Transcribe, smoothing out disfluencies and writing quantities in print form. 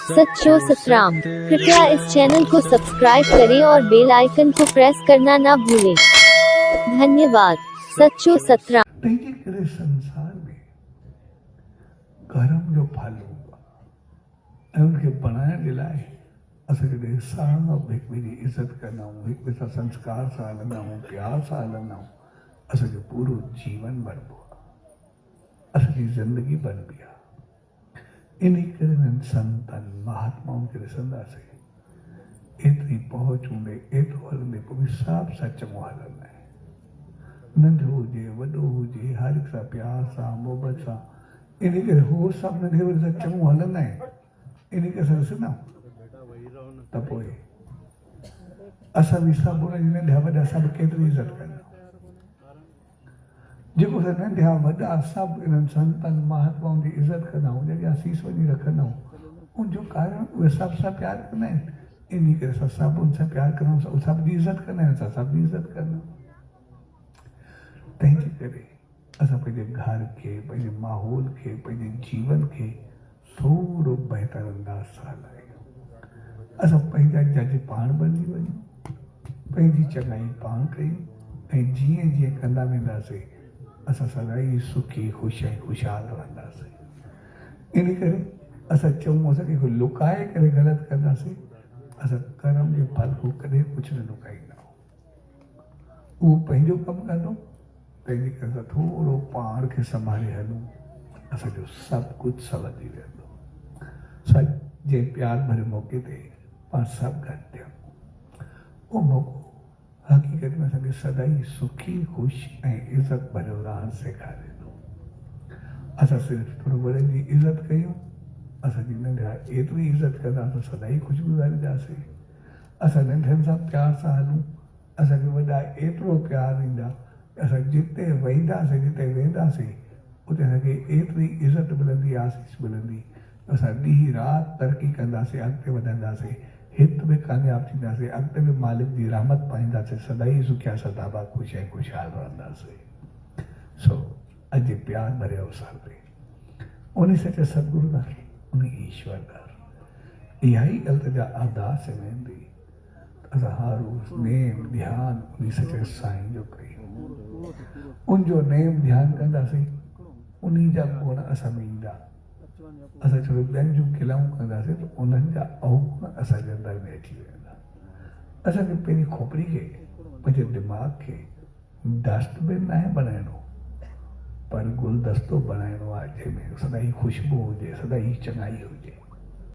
सच्चो सतराम। कृपया इस चैनल को सब्सक्राइब करें और बेल आइकन को प्रेस करना ना भूलें। धन्यवाद। सच्चो सतराम। तंहिंजे करे संसार में कर्म जो फल होगा ऐं उनखे बणाइण जे लाइ असांखे सभु हिक ॿिए जी इज़त कंदा आहियूं, हिक ॿिए सां संस्कार सां हलंदा आहियूं, प्यार सां हलंदा आहियूं, असांजो पूरो जीवन बणिबो आहे, असांजी ज़िंदगी बनबी आहे। इन करे हिननि संतनि महात्माउनि खे ॾिसंदासीं, एतिरी पहुच हूंदे एतिरो हलंदे पोइ बि सभु सच में हलंदा आहिनि। नंढो हुजे वॾो हुजे हर हिक सां प्यार सां मोहबत सां, इन करे उहो सभु नंढे वॾे सां चङो हलंदा आहिनि। इन करे असां ॾिसंदा आहियूं त पोइ असां बि सभु उनजी नंढा वॾा सभु केतिरी इज़त कंदा आहियूं। जेको असां नंढा वॾा सभु इन्हनि संतनि महात्माउनि जी इज़त कंदा आहियूं, जॾहिं असीस वञी रखंदा आहियूं, उनजो कारण उहे सभु सां प्यारु कंदा आहिनि। इन करे असां सभु उन सां प्यारु कंदा आहियूं, सभु जी इज़त कंदा आहिनि, असां सभु जी इज़त कंदा आहियूं। तंहिंजे करे असां पंहिंजे घर खे, पंहिंजे माहौल खे, पंहिंजे जीवन खे थोरो बहितर अंदाज़ सां हलायूं। असां पंहिंजा जज पाण बणिजी वञूं, पंहिंजी चङाई पाण कयूं ऐं जीअं जीअं कंदा वेंदासीं असां सदाई सुखी ख़ुशहाल रहंदासीं। इन करे असां चऊं असांखे को लुकाए करे ग़लति कंदासीं, असां कर्म जे फल को कॾहिं कुझु न लुकाईंदा आहियूं। उहो पंहिंजो कमु कंदो, तंहिंजे करे असां थोरो पाण खे संभाले हलूं, असांजो सभु कुझु सवली वेंदो। सच जे प्यार भरे मौक़े ते पाण सभु गॾु थियूं, उहो मौक़ो हक़ीक़त में असांखे सदाई सुखी ख़ुशि ऐं इज़त भरियो रहणु सेखारे थो। असां सिर्फ़ु थोरो वॾनि जी इज़त कयूं, असांजी नंढा एतिरी इज़त कंदा त सदाई ख़ुशि गुज़ारींदासीं। असां नंढनि सां प्यार सां हलूं, असांखे वॾा एतिरो प्यारु ॾींदा, असां जिते वेंदासीं जिते वेंदासीं उते असांखे एतिरी इज़त मिलंदी, आसीस मिलंदी, असां ॾींहुं राति तरक़ी कंदासीं, अॻिते वधंदासीं, हित में कामयाबु थींदासीं, अॻिते में मालिक जी रहमत पाईंदासीं, सदाई सुखिया सदाबा ख़ुशि ऐं ख़ुशहाल रहंदासीं। सो अॼु प्यार भरे अवसर ते उन सचे सतगुरु दार, उन ईश्वर दार इहा ई ॻाल्हि जा अरदास वेंदी असां हर रोज़ नेम ध्यानु उन सचे साईं जो कयूं। उनजो नेम ध्यानु कंदासीं, उन जा गुण असां में ईंदा। असां छो ॿियनि जूं खिलाऊं कंदासीं त उन्हनि जा अवगुण असांजे अंदरि में अची वेंदा। असांखे पंहिंजी खोपड़ी खे, पंहिंजे दिमाग़ खे डस्टबिन नाहे बणाइणो, पर गुलदस्तो बणाइणो आहे जंहिंमें सदाई ख़ुशबू हुजे, सदाई चङाई हुजे।